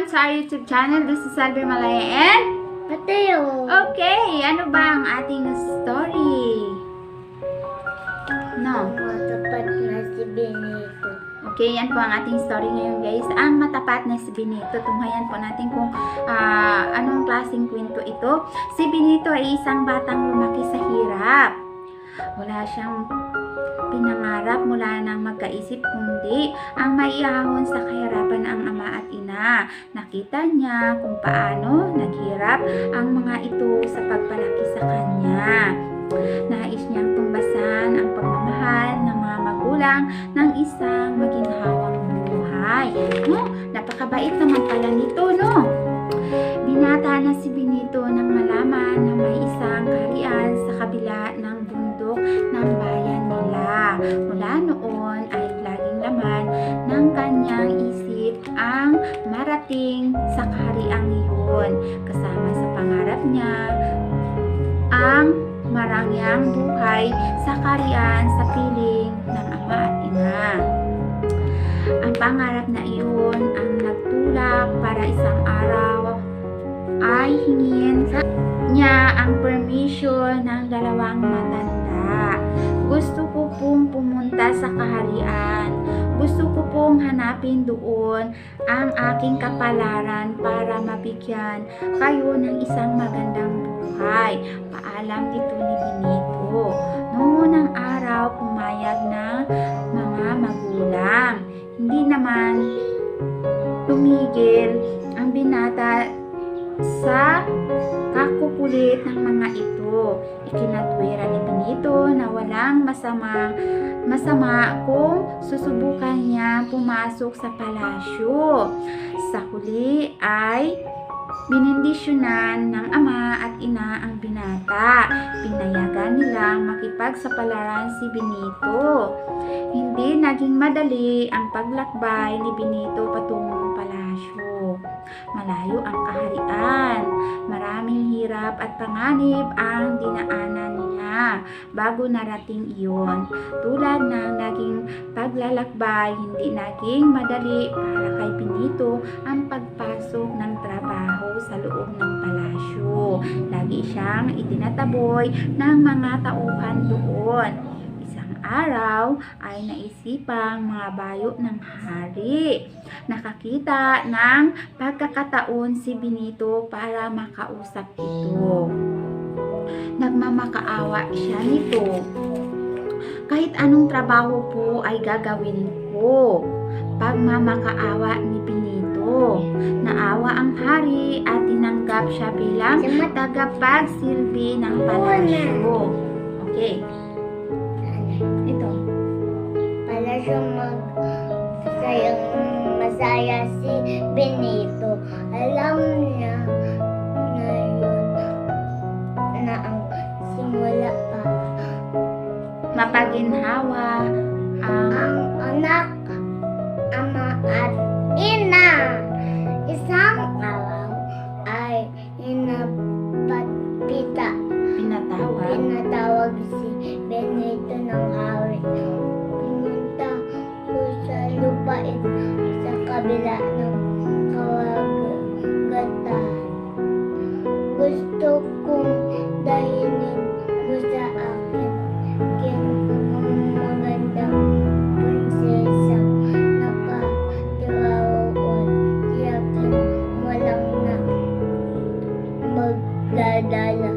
Welcome to our YouTube channel. This is Salve Malaya and Mateo. okay, ano ba ang ating story? No. Matapat na si Benito. Okay, yan po ang ating story ngayon guys. Ang matapat na si Benito. Tunghayan po natin kung anong klaseng kwento ito. Si Benito ay isang batang lumaki sa hirap. Wala siyang pinangarap mula nang magkaisip kundi ang maiahon sa kahirapan ang ama at ina. Nakita niya kung paano naghirap ang mga ito sa pagpalaki sa kanya. Nais niyang tumbasan ang pagmamahal ng mga magulang ng isang maginhawang buhay. No? Napakabait naman pala nito, no? Binata na si Benito nang malaman na may isang kaharian sa kabila ng bundok ng bayan nila. Mula noon ay laging laman ng kanyang isip ang marating sa kahariang iyon. Kasama sa pangarap niya ang marangyang buhay sa kaharian sa piling ng ama at ina. Ang pangarap na iyon ang nagtulak para isang araw ay hingin sa niya ang permission ng dalawang matanda. Gusto ko pong pumunta sa kaharian. Gusto ko pong hanapin doon ang aking kapalaran para mabigyan kayo ng isang magandang buhay. Paalam nito ni Benito. Noong unang araw, pumayag ng mga magulang. Hindi naman tumigil ang binata sa kakukulit ng mga ito. Ikinatwira ni Benito na walang masama kung susubukan niya pumasok sa palasyo. Sa huli ay binindisyonan ng ama at ina ang binata. Pinayagan nilang makipagsapalaran si Benito. Hindi naging madali ang paglakbay ni Benito patungong palasyo. Malayo ang kaharian. Maraming hirap at panganib ang dinaanan niya bago narating iyon. Tulad ng naging paglalakbay, hindi naging madali para kay Benito ang pagpasok ng trabaho sa loob ng palasyo. Lagi siyang itinataboy ng mga tauhan doon. Araw ay naisipang mga bayo ng hari. Nakakita ng pagkakataon si Benito para makausap ito. Nagmamakaawa siya nito. Kahit anong trabaho po ay gagawin ko. Pagmamakaawa ni Benito. Naawa ang hari at tinanggap siya bilang tagapagsilbi ng palasyo. Okay. Ito. Para siyang masaya si Benito. Alam niya na yun na ang simula pa. Mapaginhawa Ang anak, ama at ina. Isang araw ay pinatawag si Benito ng hari. Pumunta ko sa lupain sa kabila ng kawagatan. Gusto kong dahilin mo sa akin ang magandang prinsesang nakatirawan. Tiyakin mo lang na magdadala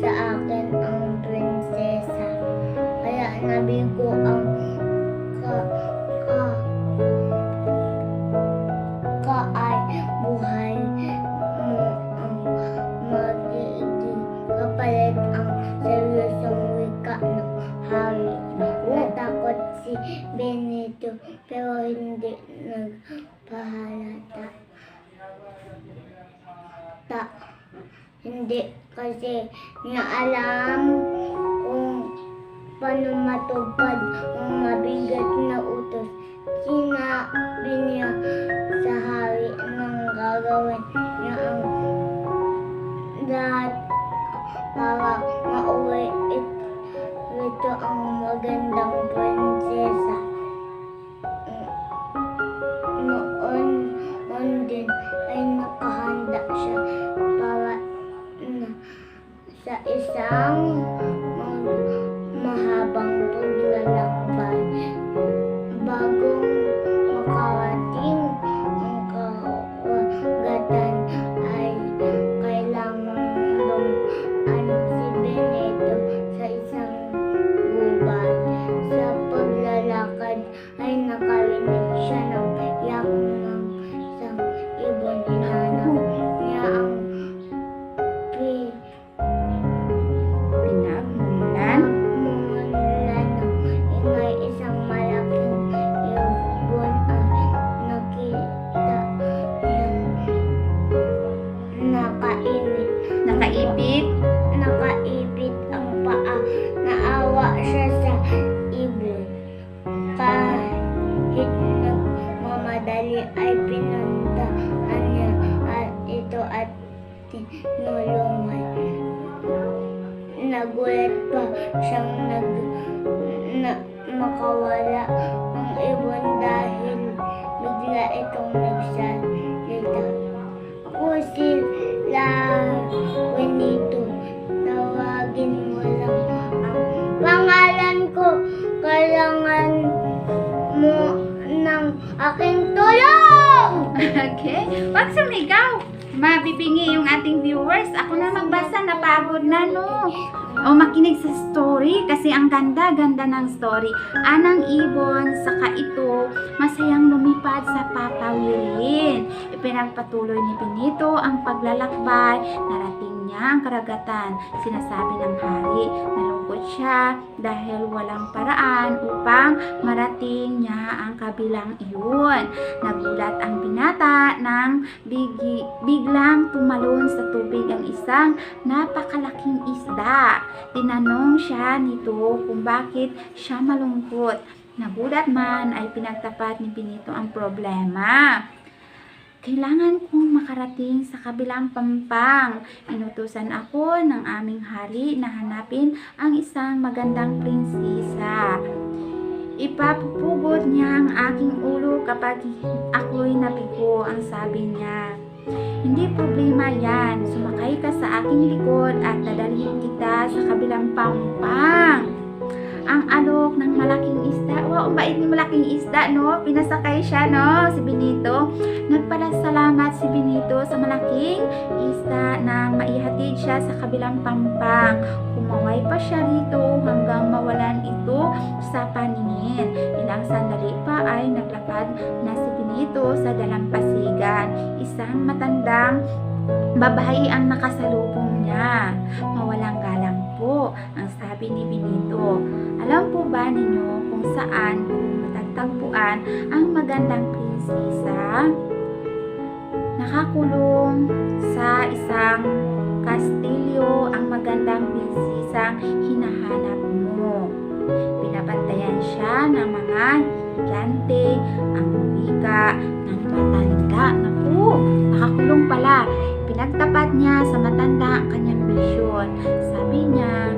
sa akin ang prinsesa. Kaya nabigo ang ay buhay mo ang magiging kapalit ang seryosong wika ng hari. Natakot si Benito pero hindi nagpahalata. Hindi kasi niya alam kung paano matupad ang mabigat na utos. Sinabi niya sa hari nang gagawin niya ang lahat para mauwi ito ang magandang prinsesa. Noon din ay siya sa isang mahabang paglalakbay. Bagong makarating ang karagatan ay kailangang dumaan si Benito sa isang gubat. Sa paglalakad ay nakarinig siya ng iyak ng isang ibon. Hinanap niya ang Pinagmulan. mumulan ng ingay. Isang malaking ibon ang nakita niya. Nakaipit ang paa. Naawa siya sa ibon. Kahit nagmamadali ay pinuntahan niya ito at tinulungan. Nagulat pa siyang makawala ang ibon dahil bigla itong nagsalita. Ako sila, Juanito. Tawagin mo lang ang pangalan ko. Kailangan mo ng aking tulong! Okay? Wag sumigaw. Mabibingi yung ating viewers. Ako na magbasa, napagod na, no? O makinig sa story kasi ang ganda-ganda ng story. Anang ibon, saka ito, masayang lumipad sa papawirin. Ipinagpatuloy ni Benito ang paglalakbay. Narating niya ang karagatan. Sinasabi ng hari, nalungkot siya dahil walang paraan upang marating niya ang kabilang iyon. Nagulat ang binata nang biglang tumalon sa tubig ang isang napakalaking isda. Tinanong siya nito kung bakit siya malungkot. Nagulat man ay pinagtapat ni Benito ang problema. Kailangan kong makarating sa kabilang pampang. Inutusan ako ng aming hari na hanapin ang isang magandang prinsesa. Ipapupugot niya ang aking ulo kapag ako'y nabigo, ang sabi niya. Hindi problema yan. Sumakay ka sa aking likod at dadalhin kita sa kabilang pampang. Ang alok ng malaking isda. Wow, ang bait ni malaking isda, no? Pinasakay siya, no? Si Benito. Nagpasalamat si Benito sa malaking isda na maihatid siya sa kabilang pampang. Kumaway pa siya rito hanggang mawalan ito sa paningin. Ilang sandali pa ay naglakad na si Benito sa dalampasigan. Isang matandang babae ang nakasalubong niya. Mawalang galang po, ang sabi ni Benito. Alam po ba ninyo kung saan matatagpuan ang magandang prinsesa? Nakakulong sa isang kastilyo ang magandang prinsesang hinahanap mo. Binabantayan siya ng mga higante, ang wika ng matanda. Naku, nakakulong pala. Pinagtapat niya sa matanda ang kanyang misyon. Sabi niya,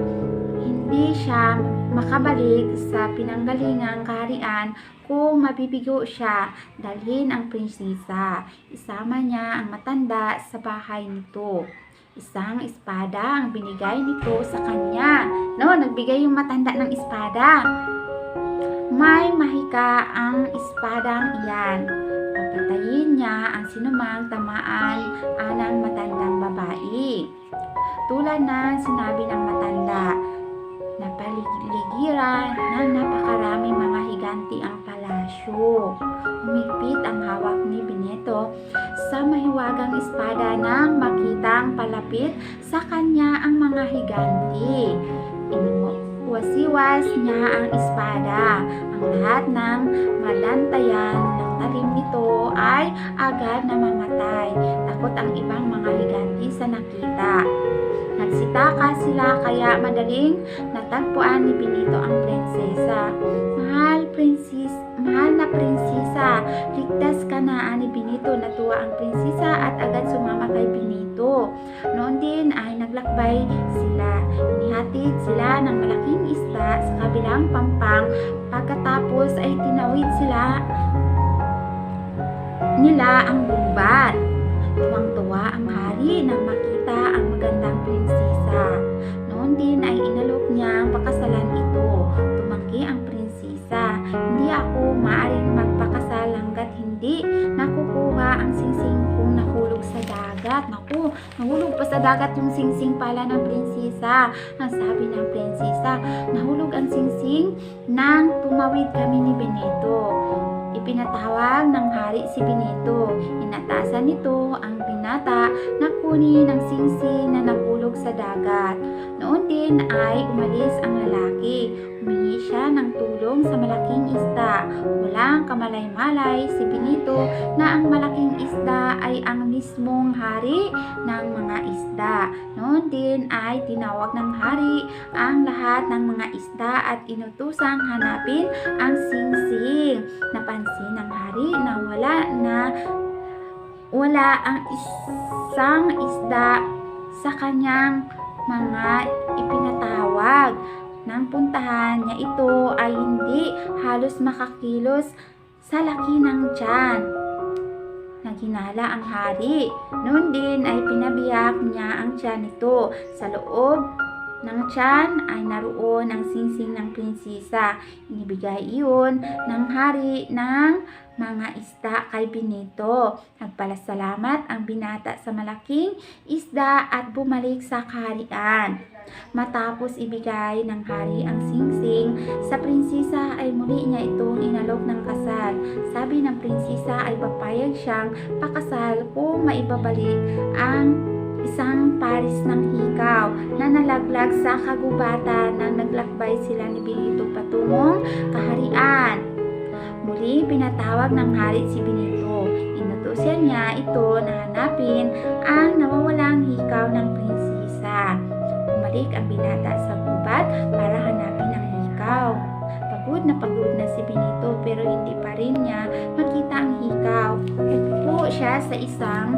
hindi siya makabalik sa pinanggalingang kaharian kung mabibigo siya. Dalhin ang prinsesa. Isama niya ang matanda sa bahay nito. Isang espada ang binigay nito sa kanya. No, nagbigay yung matanda ng espada. May mahika ang espadang iyan. Papatayin niya ang sinumang tamaan anang matandang babae. Tulad na sinabi ng matanda, napaligiran ng napakaraming mga higanti ang palasyo. Humigpit ang hawak ni Benito sa mahiwagang espada nang makitang palapit sa kanya ang mga higanti. Inuwasiwas niya ang espada. Ang lahat ng madantayan ng talim nito ay agad namamatay. Takot ang ibang mga higanti sa nakita. Nagsitaka sila kaya madaling natagpuan ni Benito ang prinsesa. Mahal na prinsesa, ligtas ka na, ani Benito. Natuwa ang prinsesa at agad sumama kay Benito. Noon din ay naglakbay sila. Inihatid sila ng malaking isda sa kabilang pampang. Pagkatapos ay tinawid nila ang gubat. Tuwang-tuwa ang hari nang makita ang magandang prinsesa. Noon din ay inalok niya ang pakasalan ito. Tumanggi ang prinsesa, "Hindi ako maaaring magpakasal hanggat hindi nakukuha ang singsing kong nahulog sa dagat." Naku, nahulog pa sa dagat yung singsing pala ng prinsesa. Ang sabi ng prinsesa, "Nahulog ang singsing nang tumawid kami ni Benito." Ipinatawag ng hari si Benito. Inatasan nito ang binata na kunin ang singsing na nahulog sa dagat. Noon din ay umalis ang lalaki. Humingi siya ng tulong sa malaking isda. Walang kamalay-malay si Benito na ang malaking isda ay ang mismong hari ng mga isda. Noon din ay tinawag ng hari ang lahat ng mga isda at inutusang hanapin ang singsing. Napansin ng hari na wala ang isang isda sa kanyang mga ipinatawag. Nang puntahan niya ito ay hindi halos makakilos sa laki ng tiyan. Naghinala ang hari. Noon din ay pinabiyak niya ang tiyan nito. Sa loob ng tiyan ay naroon ang singsing ng prinsesa. Inibigay iyon ng hari ng mga isda kay Benito. Nagpasalamat ang binata sa malaking isda at bumalik sa kaharian. Matapos ibigay ng hari ang singsing sa prinsesa ay muli niya itong inalok ng kasal. Sabi ng prinsesa ay papayag siyang pakasal kung maibabalik ang isang paris ng hikaw na nalaglag sa kagubatan nang naglakbay sila ni Benito patungong kaharian. Muli pinatawag ng hari si Benito. Inutusan niya ito na hanapin ang nawawalang hikaw ng prinsesa. Bumalik ang binata sa gubat para hanapin ang hikaw. Pagod na si Benito pero hindi pa rin niya makita ang hikaw. Upo siya sa isang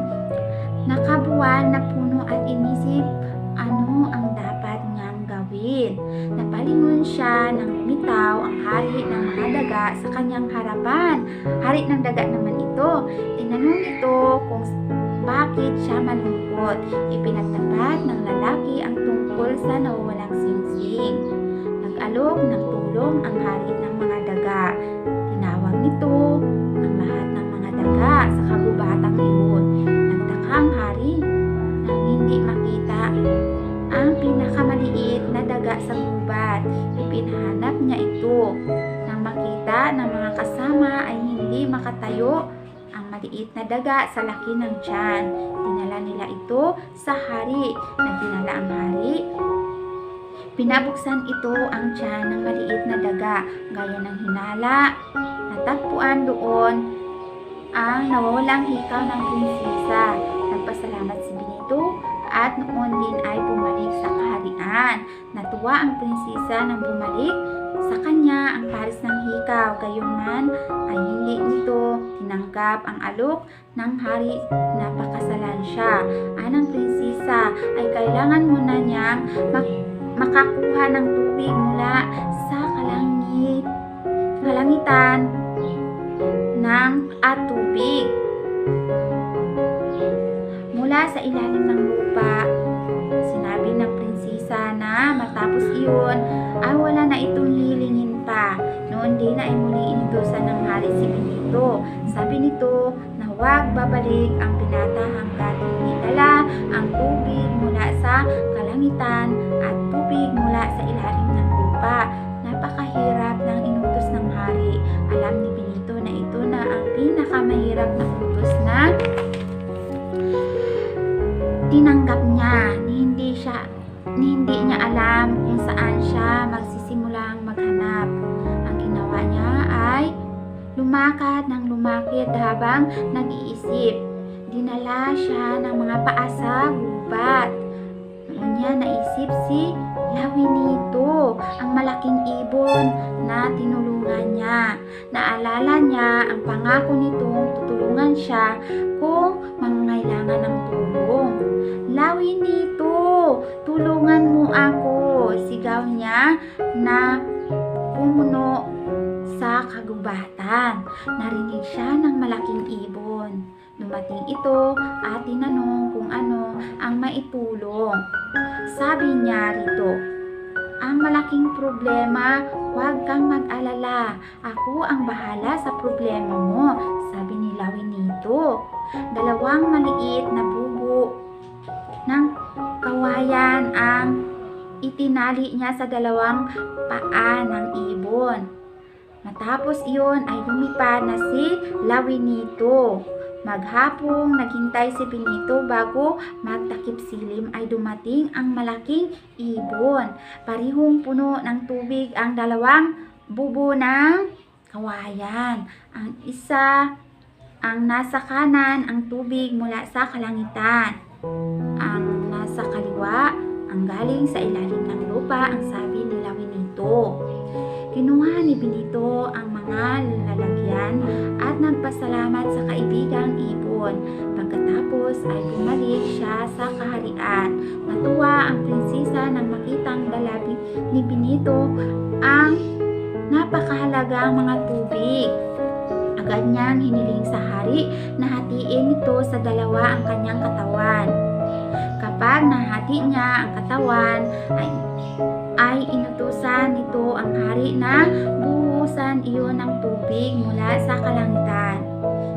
nakabuan na puno at inisip ano ang dapat niyang gawin. Napalingon siya nang lumitaw ang hari ng mga daga sa kanyang harapan. Hari ng daga naman ito. Tinanong ito kung bakit siya malungkot. Ipinagtapat ng lalaki ang tungkol sa nawawalang singsing. Nag-alok ng tulong ang hari ng mga daga. Tinawag nito ang lahat ng mga daga sa kagubatang iyon. Nagtaka ang hari nang hindi makita ang pinakamaliit na daga sa gubat. Ipinahanap niya ito. Nang makita ng mga kasama ay hindi makatayo ang maliit na daga sa laki ng tiyan. Dinala nila ito sa hari. Nang dinala ang hari, pinabuksan ito ang tiyan ng maliit na daga. Gaya ng hinala, natagpuan doon ang nawawalang hikaw ng prinsesa. Nagpasalamat si Benito at noon din ay bumalik sa kaharian. Natuwa ang prinsesa nang bumalik sa kanya ang paris ng hikaw. Gayunman ay hindi nito tinanggap ang alok ng hari na pakasalan siya. Anang prinsesa ay kailangan muna niyang makakuha ng tubig mula sa kalangitan ng tubig mula sa ilalim ng lupa. Sinabi ng prinsesa na matapos iyon ay wala na itong hihilingin pa. Noon din ay muli inutusan ng hari si Benito. Sabi nito na huwag babalik ang binata hanggat hindi dala ang tubig mula sa kalangitan at tubig mula sa ilalim ng lupa. Napakahirap ng inutos ng hari. Alam ni Benito na ito na ang pinakamahirap na utos na tinanggap niya. Hindi niya alam kung saan siya magsisimulang maghanap. Ang ginawa niya ay lumakad ng lumakid habang nag-iisip. Dinala siya ng mga paa sa gubat. Noon niya naisip si Lawinito, ang malaking ibon na tinulungan niya. Naalala niya ang pangako nitong tutulungan siya kung mangangailangan ng tulong. "Lawinito, tulungan mo ako!" sigaw niya na pumuno sa kagubatan. Narinig siya ng malaking ibon. Dumating ito at tinanong kung ano ang maitulong. Sabi niya rito, ang malaking problema, huwag kang mag-alala. Ako ang bahala sa problema mo, sabi ni Lawinito. Dalawang maliit na bubo ng kawayan ang itinali niya sa dalawang paa ng ibon. Matapos iyon ay lumipad na si Lawinito. Maghapong naghintay si Benito bago magtakip silim ay dumating ang malaking ibon. Parihong puno ng tubig ang dalawang bubo ng kawayan. Ang isa ang nasa kanan ang tubig mula sa kalangitan. Ang nasa kaliwa ang galing sa ilalim ng lupa, ang sabi ni Lawinito. Kinuha ni Benito ang mga lalagyan at nagpasalamat sa kaibigang ibon. Pagkatapos ay bumalik siya sa kaharian. Natuwa ang prinsesa nang makitang dala ni Benito ang napakahalagang mga tubig. Agad niyang hiniling sa hari na hatiin ito sa dalawa ang kanyang katawan. Kapag nahati niya ang katawan, ay inutusan nito ang hari na buhusan iyon ng tubig mula sa kalangitan.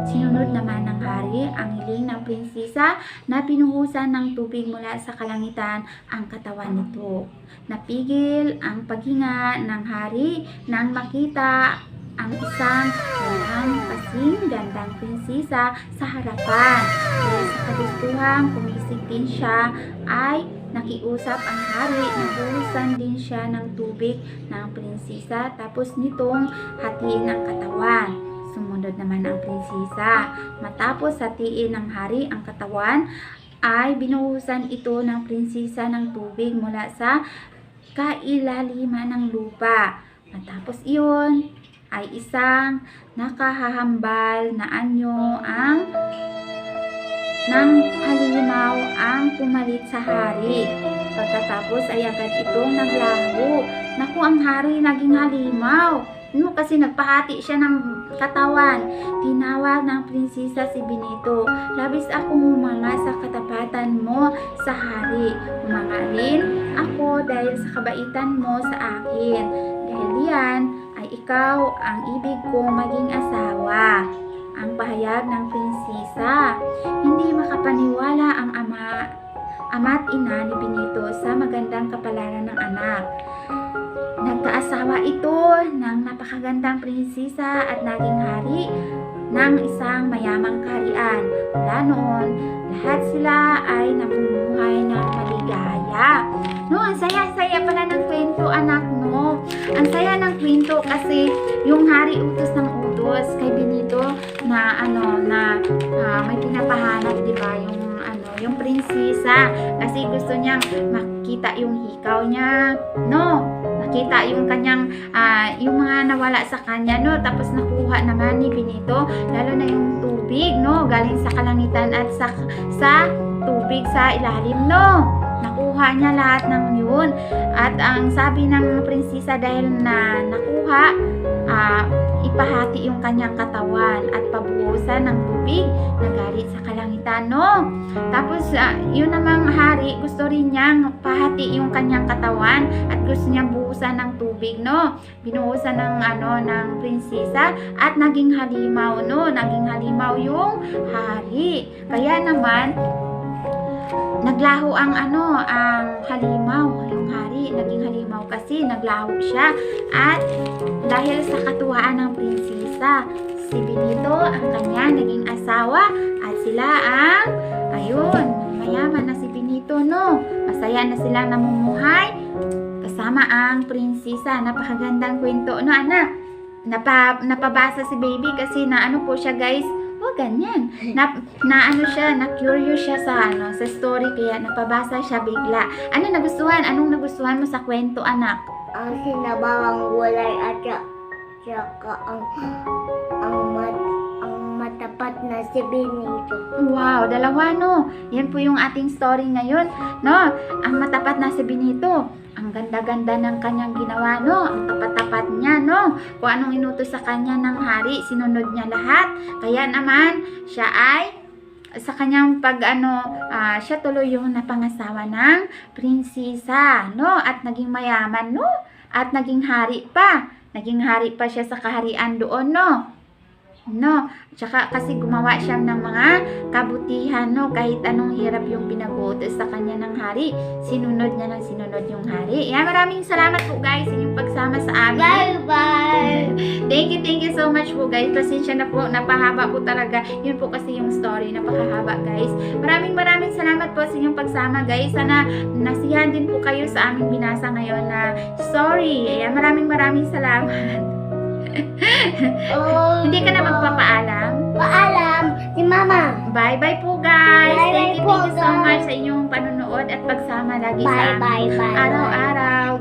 Sinunod naman ng hari ang hiling ng prinsesa na pinuhusan ng tubig mula sa kalangitan ang katawan nito. Napigil ang paghinga ng hari nang makita ang isang walang kasing gandang prinsesa sa harapan. Dahil sa kagustuhan kumisig din siya ay nakiusap ang hari na buhusan din siya ng tubig ng prinsesa tapos nitong hatiin ang katawan. Sumunod naman ang prinsesa. Matapos hatiin ng hari ang katawan ay binuhusan ito ng prinsesa ng tubig mula sa kailaliman ng lupa. Matapos iyon ay isang nakahahambal na anyo ng halimaw ang pumalit sa hari. Pagkatapos ay agad itong naglaho. Naku, ang hari naging halimaw. Kasi nagpahati siya ng katawan. Tinawag ng prinsesa si Benito. Labis akong humanga sa katapatan mo sa hari. Humangalin ako dahil sa kabaitan mo sa akin. Dahil yan ay ikaw ang ibig kong maging asawa. Ang pahayag ng prinsesa. Hindi makapaniwala ang ama't ina ni Benito sa magandang kapalaran ng anak. Nagkaasawa ito ng napakagandang prinsesa at naging hari ng isang mayamang kaharian. Mula noon, lahat sila ay namumuhay ng maligaya. No, ang saya-saya pala ng kwento, anak, no. Ang saya ng kwento kasi yung hari utos ng utos kay Benito na may pinapahanap, 'di ba? Yung prinsesa kasi gusto niyang makita yung hikaw niya, no. Nakita yung kanyang yung mga nawala sa kanya, no. Tapos nakuha naman ni Benito lalo na yung tubig, no, galing sa kalangitan at sa tubig sa ilalim, no. Nakuha niya lahat ng yun. At ang sabi ng prinsesa dahil na nakuha, ipahati yung kanyang katawan at pabuhusan ng tubig na galit sa kalangitan, no? Tapos, yun namang hari, gusto rin niyang pahati yung kanyang katawan at gusto niyang buhusan ng tubig, no? Binuhusan ng prinsesa at naging halimaw, no? Naging halimaw yung hari. Kaya naman, naglaho ang halimaw, yung hari naging halimaw kasi naglaho siya. At dahil sa katuwaan ng prinsesa, si Benito ang kanya naging asawa at sila mayaman na si Benito, no. Masaya na silang namumuhay kasama ang prinsesa. Napakagandang kwento, no, anak. Napabasa si baby kasi po siya, guys. Ganyan. Na-curious siya sa story kaya napabasa siya bigla. Anong nagustuhan mo sa kwento, anak? Ang sinabawang gulay at saka ang matapat na si Benito. Wow, dalawa, no. Yan po yung ating story ngayon, no. Ang matapat na si Benito. Ang ganda-ganda ng kanyang ginawa, no. Ang tapat-tapat niya, no. Kung anong inutos sa kanya ng hari, sinunod niya lahat. Kaya naman, siya ay sa kanyang siya tuloy yung napangasawa ng prinsesa, no? At naging mayaman, no? At naging hari pa. Naging hari pa siya sa kaharian doon, no? No, tsaka kasi gumawa siya ng mga kabutihan, no, kahit anong hirap yung pinagutos sa kanya ng hari, sinunod niya ng sinunod yung hari. Yan, maraming salamat po guys sa inyong pagsama sa amin. Bye-bye! Thank you so much po guys. Pasensya na po, napahaba po talaga. Yun po kasi yung story, napakahaba guys. Maraming salamat po sa inyong pagsama guys. Sana nasiyahan din po kayo sa aming binasa ngayon na story. Ayan, maraming salamat. Oh, Hindi ka na magpapaalam? Paalam si Mama. Bye-bye po guys. Bye-bye Thank you po, so guys. much sa inyong panonood at pagsama lagi sa Bye. araw-araw.